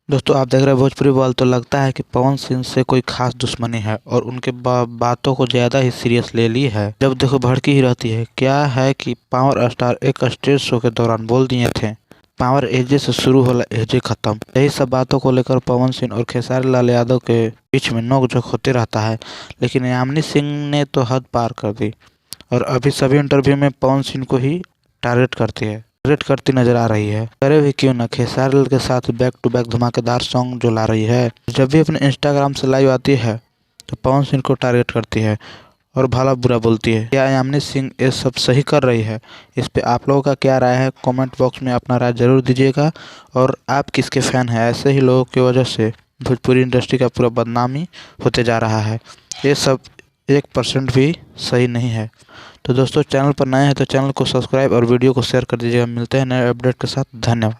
दोस्तों आप देख रहे हैं भोजपुरी बवाल। तो लगता है कि पवन सिंह से कोई खास दुश्मनी है और उनके बातों को ज़्यादा ही सीरियस ले ली है। जब देखो भड़की ही रहती है। क्या है कि पावर स्टार एक स्टेज शो के दौरान बोल दिए थे, पावर एजे से शुरू होला एजे खत्म। यही सब बातों को लेकर पवन सिंह और खेसारी लाल यादव के बीच में नोकझोंक होते रहता है, लेकिन यामिनी सिंह ने तो हद पार कर दी और अभी सभी इंटरव्यू में पवन सिंह को ही टारगेट करती नजर आ रही है। करे भी क्यों ना, खेसारी लाल के साथ बैक टू बैक धमाकेदार सॉन्ग जो ला रही है। जब भी अपने इंस्टाग्राम से लाइव आती है तो पवन सिंह को टारगेट करती है और भला बुरा बोलती है। क्या यामिनी सिंह ये सब सही कर रही है? इस पे आप लोगों का क्या राय है? कमेंट बॉक्स में अपना राय जरूर दीजिएगा। और आप किसके फैन हैं? ऐसे ही लोगों की वजह से भोजपुरी इंडस्ट्री का पूरा बदनामी होते जा रहा है। ये सब 1% भी सही नहीं है। तो दोस्तों चैनल पर नए हैं तो चैनल को सब्सक्राइब और वीडियो को शेयर कर दीजिएगा। मिलते हैं नए अपडेट के साथ। धन्यवाद।